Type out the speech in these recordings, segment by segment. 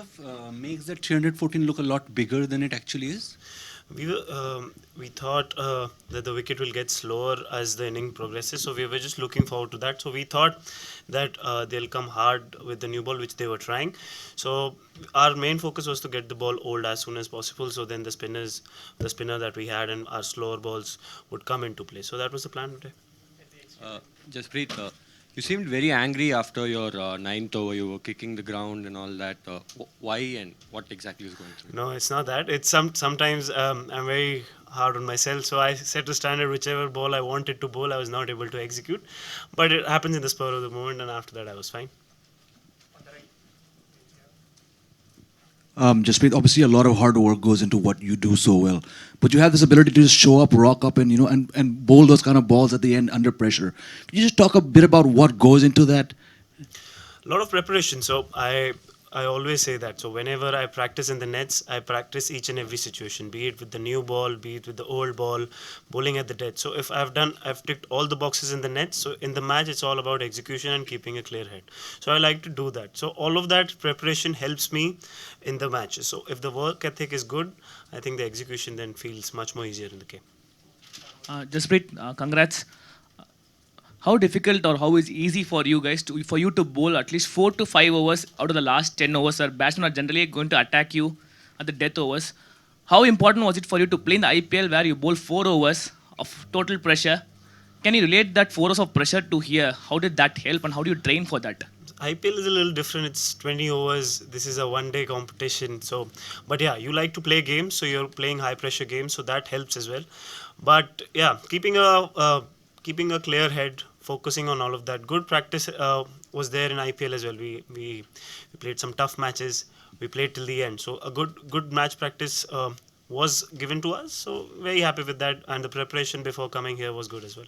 of makes that 314 look a lot bigger than it actually is? We thought that the wicket will get slower as the inning progresses, so we were just looking forward to that. So we thought that they'll come hard with the new ball, which they were trying. So our main focus was to get the ball old as soon as possible. So then the spinner that we had, and our slower balls would come into play. So that was the plan today. Uh, Jasprit, you seemed very angry after your ninth over. You were kicking the ground and all that. Why and what exactly is going through? No, it's not that. It's sometimes I'm very hard on myself. So I set a standard. Whichever ball I wanted to bowl, I was not able to execute. But it happens in the spur of the moment, and after that, I was fine. Jasprit, obviously a lot of hard work goes into what you do so well, but you have this ability to just show up, rock up, and and bowl those kind of balls at the end under pressure. Can you just talk a bit about what goes into that? A lot of preparation. So I always say that. So whenever I practice in the nets, I practice each and every situation, be it with the new ball, be it with the old ball, bowling at the dead. So if I've ticked all the boxes in the nets. So in the match, it's all about execution and keeping a clear head. So I like to do that. So all of that preparation helps me in the matches. So if the work ethic is good, I think the execution then feels much more easier in the game. Jasprit, congrats. How difficult or how is easy for you guys for you to bowl at least 4 to 5 overs out of the last 10 overs? Where batsmen are generally going to attack you at the death overs. How important was it for you to play in the IPL where you bowl 4 overs of total pressure? Can you relate that 4 hours of pressure to here? How did that help and how do you train for that? IPL is a little different. It's 20 overs. This is a one-day competition. So, but yeah, you like to play games, so you're playing high-pressure games, so that helps as well. But yeah, keeping a clear head, focusing on all of that. Good practice was there in IPL as well. We played some tough matches. We played till the end. So a good match practice was given to us. So very happy with that. And the preparation before coming here was good as well.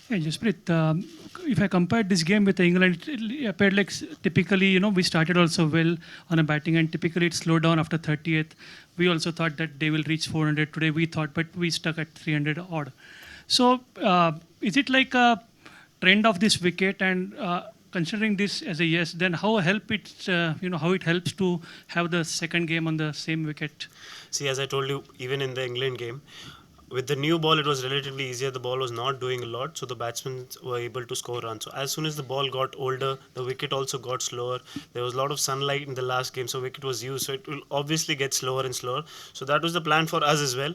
Yeah, Jasprit, if I compared this game with England, it appeared like typically, we started also well on a batting and typically it slowed down after 30th. We also thought that they will reach 400 today. We thought, but we stuck at 300 odd. So is it like a trend of this wicket and considering this as a yes, then how help it, how it helps to have the second game on the same wicket? See, as I told you, even in the England game, with the new ball, it was relatively easier. The ball was not doing a lot, so the batsmen were able to score runs. So as soon as the ball got older, the wicket also got slower. There was a lot of sunlight in the last game, so wicket was used. So it will obviously get slower and slower. So that was the plan for us as well.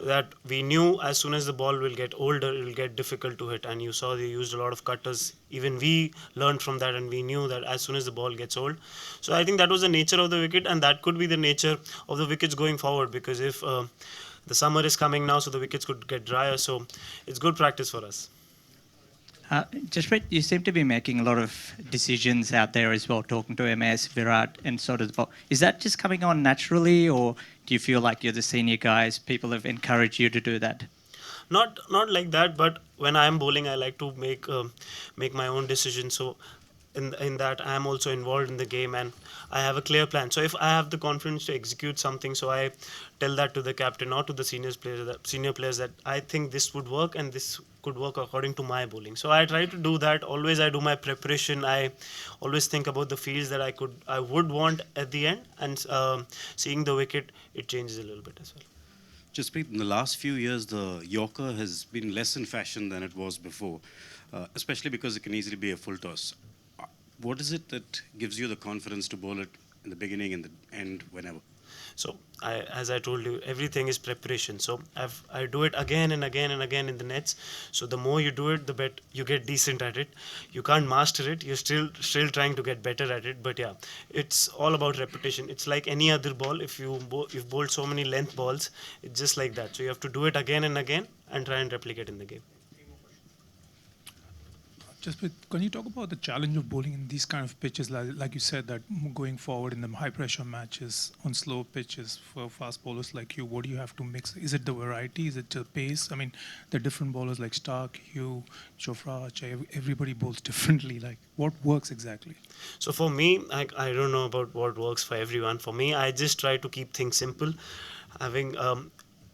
That we knew as soon as the ball will get older, it will get difficult to hit. And you saw they used a lot of cutters. Even we learned from that, and we knew that as soon as the ball gets old. So I think that was the nature of the wicket, and that could be the nature of the wickets going forward. Because if the summer is coming now, so the wickets could get drier. So it's good practice for us. Jasprit, you seem to be making a lot of decisions out there as well, talking to MS, Virat, and sort of. Is that just coming on naturally, or do you feel like you're the senior guys? People have encouraged you to do that. Not like that, but when I am bowling, I like to make my own decisions. So in that I am also involved in the game and I have a clear plan. So if I have the confidence to execute something, so I tell that to the captain or to the senior players that I think this would work and this could work according to my bowling. So I try to do that. Always I do my preparation. I always think about the fields that I would want at the end, and seeing the wicket, it changes a little bit as well. Jasprit, in the last few years, the Yorker has been less in fashion than it was before, especially because it can easily be a full toss. What is it that gives you the confidence to bowl it in the beginning and the end, whenever? So as I told you, everything is preparation. So I do it again and again and again in the nets. So the more you do it, the better you get decent at it. You can't master it. You're still trying to get better at it. But yeah, it's all about repetition. It's like any other ball. If you've bowled so many length balls, it's just like that. So you have to do it again and again and try and replicate in the game. Can you talk about the challenge of bowling in these kind of pitches? Like you said, that going forward in the high pressure matches on slow pitches for fast bowlers like you, what do you have to mix? Is it the variety? Is it the pace? I mean, the different bowlers like Stark, Hugh, Chopra, everybody bowls differently. Like, what works exactly? So for me, I don't know about what works for everyone. For me, I just try to keep things simple, having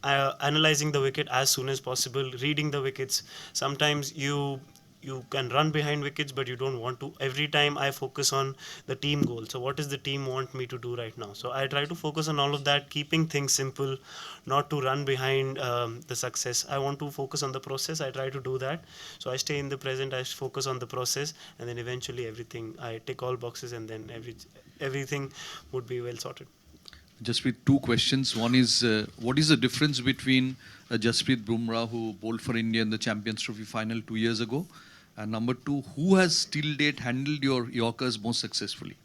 analyzing the wicket as soon as possible, reading the wickets. Sometimes you you can run behind wickets, but you don't want to. Every time I focus on the team goal. So what does the team want me to do right now? So I try to focus on all of that, keeping things simple, not to run behind the success. I want to focus on the process. I try to do that. So I stay in the present. I focus on the process, and then eventually everything. I tick all boxes, and then everything would be well sorted. Jasprit, two questions. One is, what is the difference between Jasprit Bumrah, who bowled for India in the Champions Trophy final 2 years ago, and number two, who has till date handled your Yorkers most successfully?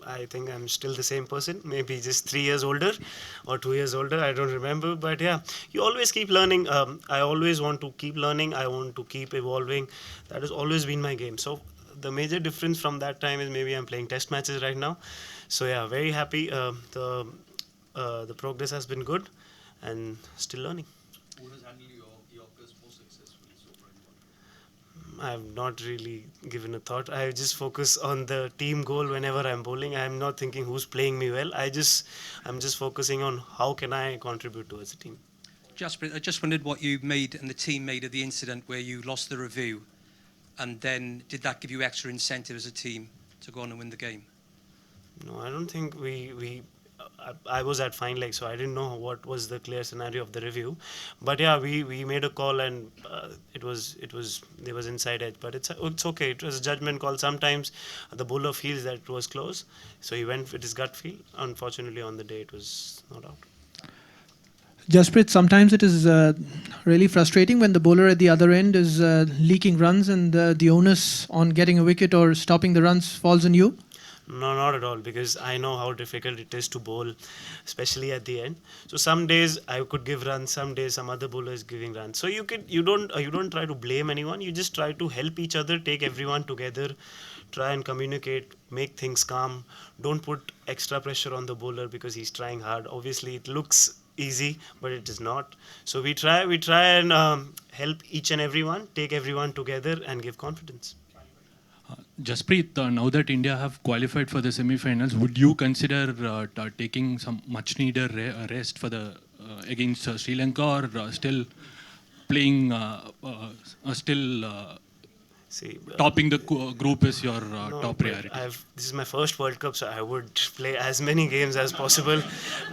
I think I'm still the same person, maybe just 3 years older or 2 years older. I don't remember, but yeah, you always keep learning. I always want to keep learning. I want to keep evolving. That has always been my game. So the major difference from that time is maybe I'm playing test matches right now. So yeah, very happy. The progress has been good, and still learning. Who has handled your Yorkers most successfully so far? I have not really given a thought. I just focus on the team goal whenever I'm bowling. I'm not thinking who's playing me well. I'm just focusing on how can I contribute towards the team. Jasprit, I just wondered what you made and the team made of the incident where you lost the review, and then did that give you extra incentive as a team to go on and win the game? No, I don't think I was at fine leg, so I didn't know what was the clear scenario of the review. But yeah, we made a call, and there was inside edge. But it's okay. It was a judgment call. Sometimes the bowler feels that it was close, so he went with his gut feel. Unfortunately, on the day it was not out. Jasprit, sometimes it is really frustrating when the bowler at the other end is leaking runs, and the onus on getting a wicket or stopping the runs falls on you. No, not at all, because I know how difficult it is to bowl, especially at the end. So some days I could give runs, some days some other bowler is giving runs. So you don't try to blame anyone. You just try to help each other, take everyone together, try and communicate, make things calm. Don't put extra pressure on the bowler because he's trying hard. Obviously, it looks easy, but it is not. So we try and help each and everyone, take everyone together, and give confidence. Jasprit, now that India have qualified for the semi-finals, would you consider taking some much-needed rest for the against Sri Lanka, or still playing, topping the group is your top priority? This is my first World Cup, so I would play as many games as possible.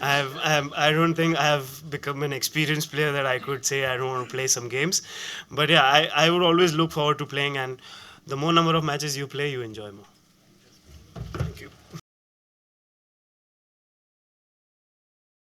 I don't think I have become an experienced player that I could say I don't want to play some games. But yeah, I would always look forward to playing, and the more number of matches you play, you enjoy more.